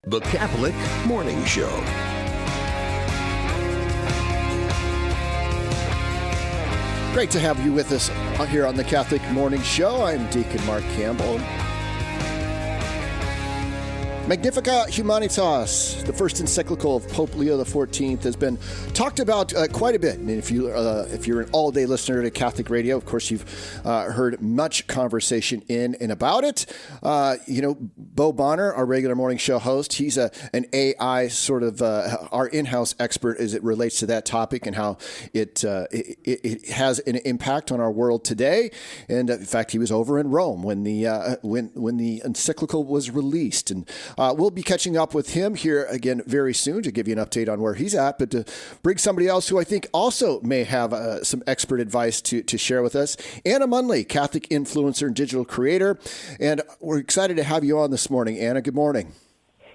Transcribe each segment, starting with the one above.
The Catholic Morning Show. Great to have you with us here on the Catholic Morning Show. I'm Deacon Mark Campbell. Magnifica Humanitas, the first encyclical of Pope Leo XIV, has been talked about quite a bit. And if you're an all-day listener to Catholic radio, of course, you've heard much conversation in and about it. Bo Bonner, our regular morning show host, he's an AI sort of our in-house expert as it relates to that topic and how it has an impact on our world today. And in fact, he was over in Rome when the encyclical was released. And we'll be catching up with him here again very soon to give you an update on where he's at, but to bring somebody else who I think also may have some expert advice to share with us. Ana Munley, Catholic influencer and digital creator, and we're excited to have you on this morning. Ana, good morning.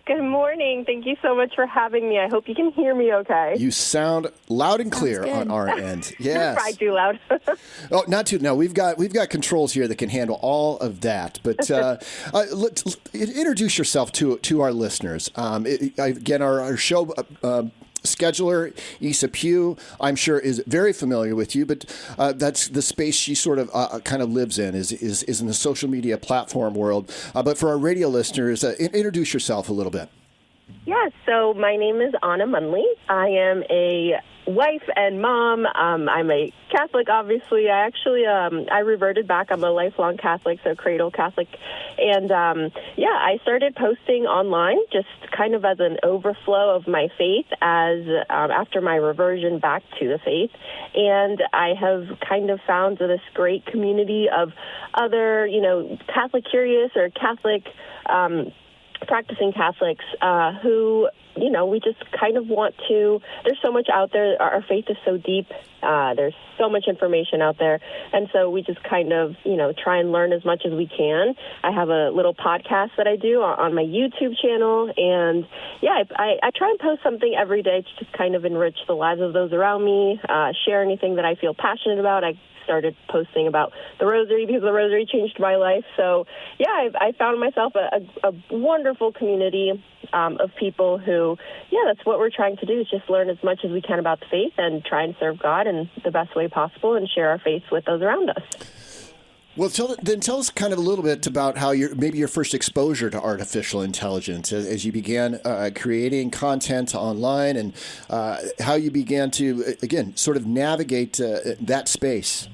Good morning. Thank you so much for having me. I hope you can hear me okay. You sound loud and clear on our end. Yes. Probably too loud. Oh, not too. No, we've got controls here that can handle all of that. But let's introduce yourself to our listeners. Again, our show scheduler, Isa Pugh, I'm sure is very familiar with you, but that's the space she sort of kind of lives in, is in the social media platform world. But for our radio listeners, introduce yourself a little bit. Yeah, so my name is Ana Munley. I am a wife and mom. I'm a Catholic, obviously. I reverted back. I'm a lifelong Catholic, so cradle Catholic. And I started posting online just kind of as an overflow of my faith after my reversion back to the faith. And I have kind of found this great community of other, Catholic curious or Catholic practicing Catholics who, we just kind of want to, there's so much out there. Our faith is so deep. There's so much information out there. And so we just kind of, try and learn as much as we can. I have a little podcast that I do on my YouTube channel. And I try and post something every day to just kind of enrich the lives of those around me, share anything that I feel passionate about. I started posting about the rosary because the rosary changed my life. So, I found myself a wonderful community of people who, that's what we're trying to do, is just learn as much as we can about the faith and try and serve God in the best way possible and share our faith with those around us. Well, tell us kind of a little bit about how your first exposure to artificial intelligence as you began creating content online and how you began to, again, sort of navigate that space.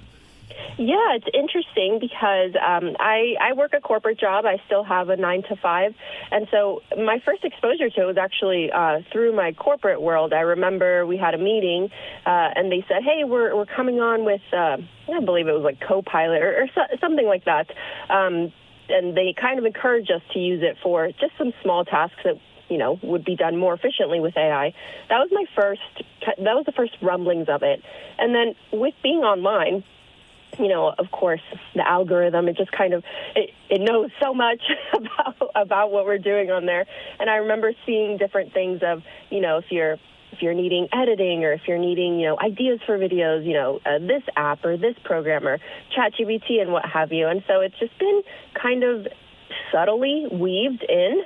Yeah, it's interesting because I work a corporate job. I still have a 9-to-5. And so my first exposure to it was actually through my corporate world. I remember we had a meeting and they said, hey, we're coming on with, I believe it was like Copilot or something like that. And they kind of encouraged us to use it for just some small tasks that would be done more efficiently with AI. That was the first rumblings of it. And then with being online, of course, the algorithm, it just kind of, it knows so much about what we're doing on there. And I remember seeing different things of, if you're needing editing or if you're needing, ideas for videos, this app or this program or ChatGPT and what have you. And so it's just been kind of subtly weaved in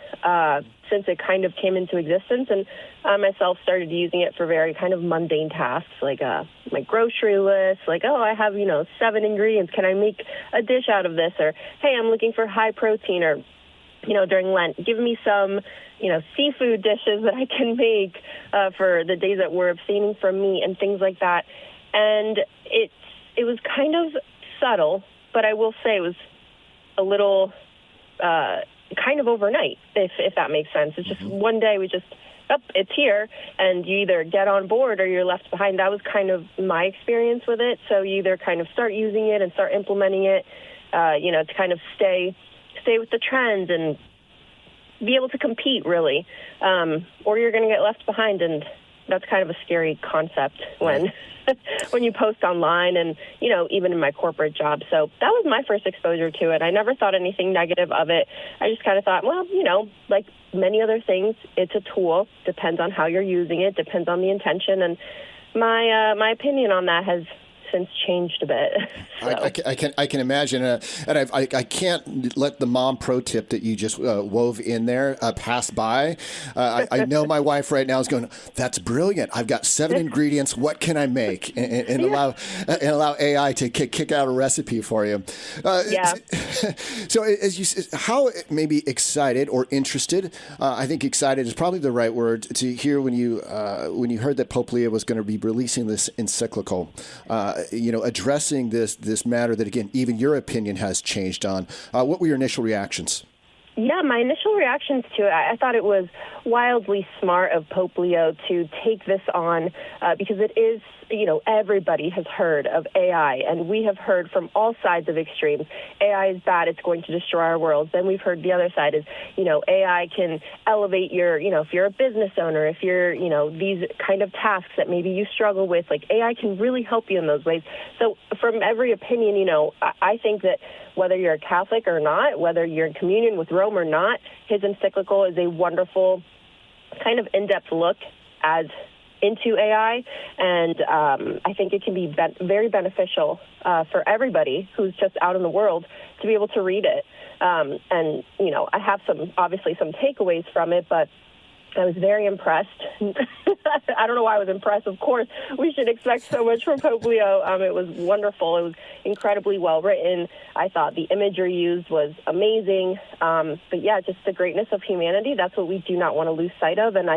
since it kind of came into existence. And I myself started using it for very kind of mundane tasks like my grocery list, like, oh, I have, 7 ingredients. Can I make a dish out of this? Or, hey, I'm looking for high protein or, during Lent, give me some, seafood dishes that I can make for the days that we're abstaining from meat and things like that. And it was kind of subtle, but I will say it was a little kind of overnight, if that makes sense. It's just one day it's here, and you either get on board or you're left behind. That was kind of my experience with it. So you either kind of start using it and start implementing it, to kind of stay with the trends and be able to compete, really, or you're going to get left behind, and that's kind of a scary concept when you post online and, even in my corporate job. So that was my first exposure to it. I never thought anything negative of it. I just kind of thought, well, like many other things, it's a tool. Depends on how you're using it, depends on the intention. And my opinion on that has since changed a bit. So. I can imagine, and I can't let the mom pro tip that you just wove in there pass by. I know my wife right now is going, "That's brilliant! I've got 7 ingredients. What can I make?" And allow AI to kick out a recipe for you. So, as you said, how maybe excited or interested? I think excited is probably the right word to hear when you heard that Pope Leo was going to be releasing this encyclical, addressing this matter that, again, even your opinion has changed on. What were your initial reactions? Yeah, my initial reactions to it, I thought it was wildly smart of Pope Leo to take this on because it is, everybody has heard of AI, and we have heard from all sides of extremes. AI is bad, it's going to destroy our world. Then we've heard the other side is, AI can elevate your, if you're a business owner, if you're, these kind of tasks that maybe you struggle with, like AI can really help you in those ways. So from every opinion, I think that whether you're a Catholic or not, whether you're in communion with Rome or not, his encyclical is a wonderful kind of in-depth look into AI, and I think it can be very beneficial for everybody who's just out in the world to be able to read it. And, I have some takeaways from it, but I was very impressed. I don't know why I was impressed. Of course, we should expect so much from Pope Leo. It was wonderful. It was incredibly well written. I thought the imagery used was amazing. But yeah, just the greatness of humanity, that's what we do not want to lose sight of. And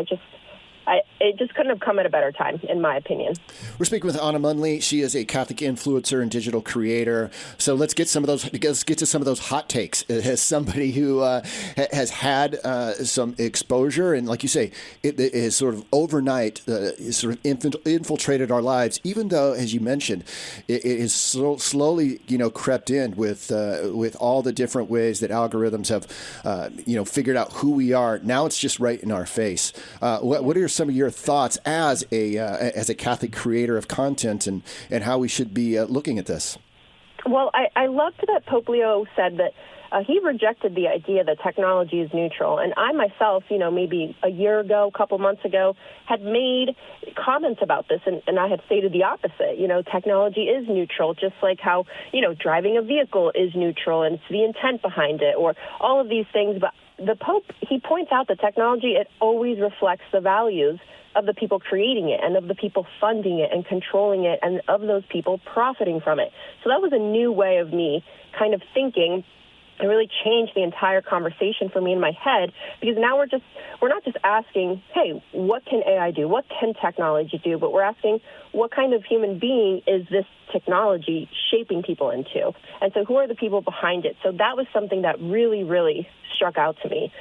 it just couldn't have come at a better time, in my opinion. We're speaking with Ana Munley. She is a Catholic influencer and digital creator. So let's get to some of those hot takes. As somebody who has had some exposure, and like you say, it has sort of overnight sort of infiltrated our lives. Even though, as you mentioned, it is slowly crept in with all the different ways that algorithms have figured out who we are. Now it's just right in our face. What are some of your thoughts as a Catholic creator of content and how we should be looking at this? Well, I loved that Pope Leo said that he rejected the idea that technology is neutral. And I myself, maybe a year ago, a couple months ago, had made comments about this, and I had stated the opposite. Technology is neutral, just like how, driving a vehicle is neutral, and it's the intent behind it, or all of these things. But the Pope, he points out that technology, it always reflects the values of the people creating it and of the people funding it and controlling it and of those people profiting from it. So that was a new way of me kind of thinking. It really changed the entire conversation for me in my head, because now we're not just asking, hey, what can AI do? What can technology do? But we're asking, what kind of human being is this technology shaping people into? And so who are the people behind it? So that was something that really, really struck out to me.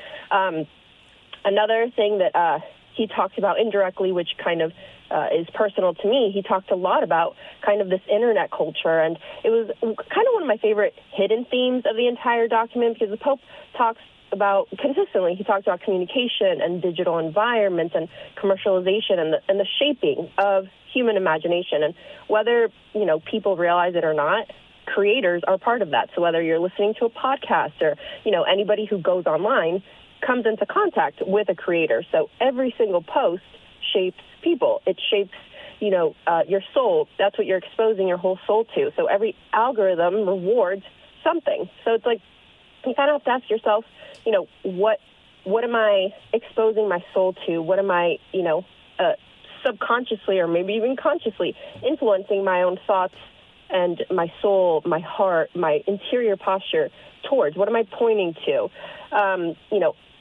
Another thing that he talked about indirectly, which kind of is personal to me, he talked a lot about kind of this internet culture, and it was kind of one of my favorite hidden themes of the entire document, because the Pope talks about consistently, he talks about communication and digital environments and commercialization and the shaping of human imagination. And whether, people realize it or not, creators are part of that. So whether you're listening to a podcast or, anybody who goes online comes into contact with a creator. So every single post shapes people. It shapes, your soul. That's what you're exposing your whole soul to. So every algorithm rewards something. So it's like you kind of have to ask yourself, what am I exposing my soul to? What am I, subconsciously or maybe even consciously influencing my own thoughts and my soul, my heart, my interior posture towards? What am I pointing to?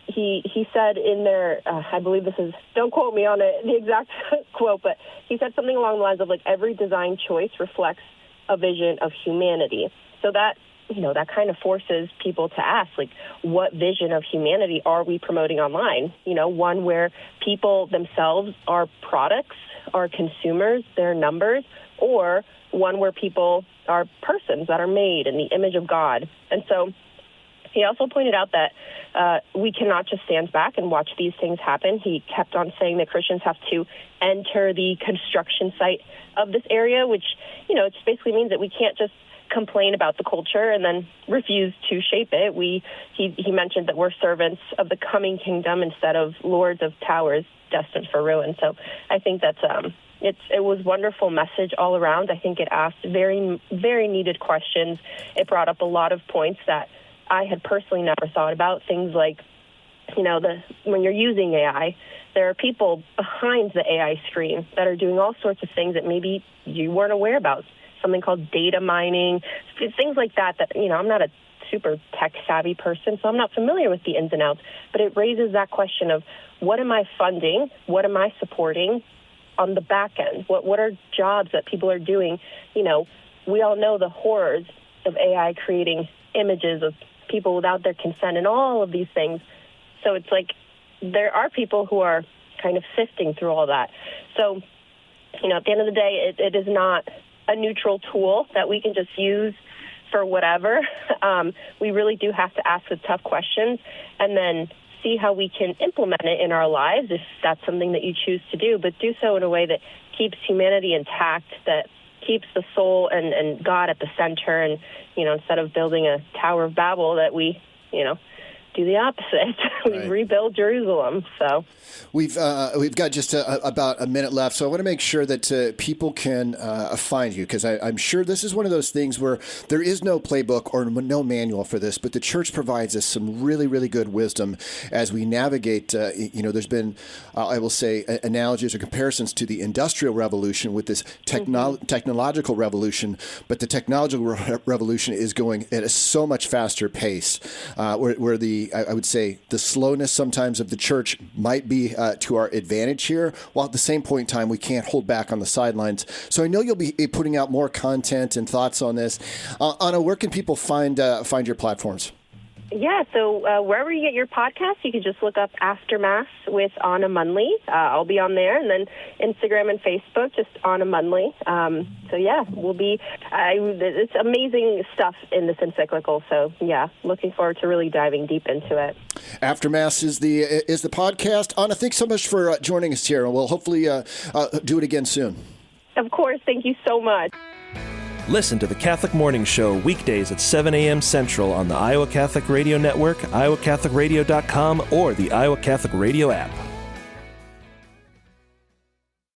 He said in there, I believe this is, don't quote me on it, the exact quote, but he said something along the lines of, like, every design choice reflects a vision of humanity. So that, that kind of forces people to ask, like, what vision of humanity are we promoting online? One where people themselves are products, are consumers, they're numbers, or one where people are persons that are made in the image of God. And so he also pointed out that we cannot just stand back and watch these things happen. He kept on saying that Christians have to enter the construction site of this area, which, it basically means that we can't just complain about the culture and then refuse to shape it. He mentioned that we're servants of the coming kingdom instead of lords of towers destined for ruin. So I think that's it was wonderful message all around. I think it asked very, very needed questions. It brought up a lot of points that I had personally never thought about. Things like, when you're using AI, there are people behind the AI screen that are doing all sorts of things that maybe you weren't aware about. Something called data mining, things like that, I'm not a super tech-savvy person, so I'm not familiar with the ins and outs. But it raises that question of, what am I funding? What am I supporting on the back end? What are jobs that people are doing? We all know the horrors of AI creating images of people without their consent and all of these things. So it's like there are people who are kind of sifting through all that. So, at the end of the day, it is not a neutral tool that we can just use for whatever. We really do have to ask the tough questions and then see how we can implement it in our lives if that's something that you choose to do, but do so in a way that keeps humanity intact, that keeps the soul and God at the center, and, instead of building a Tower of Babel, that we, do the opposite. We rebuild Jerusalem. So we've got just about a minute left, so I want to make sure that people can find you, because I'm sure this is one of those things where there is no playbook or no manual for this, but the church provides us some really, really good wisdom as we navigate. There's been, I will say, analogies or comparisons to the Industrial Revolution with this technological revolution, but the technological revolution is going at a so much faster pace, where I would say the slowness sometimes of the church might be to our advantage here, while at the same point in time, we can't hold back on the sidelines. So I know you'll be putting out more content and thoughts on this. Ana, where can people find your platforms? Yeah, so wherever you get your podcast, you can just look up After Mass with Ana Munley. I'll be on there, and then Instagram and Facebook, just Ana Munley. We'll be. It's amazing stuff in this encyclical. So yeah, looking forward to really diving deep into it. After Mass is the podcast. Ana, thanks so much for joining us here, and we'll hopefully do it again soon. Of course, thank you so much. Listen to the Catholic Morning Show weekdays at 7 a.m. Central on the Iowa Catholic Radio Network, iowacatholicradio.com, or the Iowa Catholic Radio app.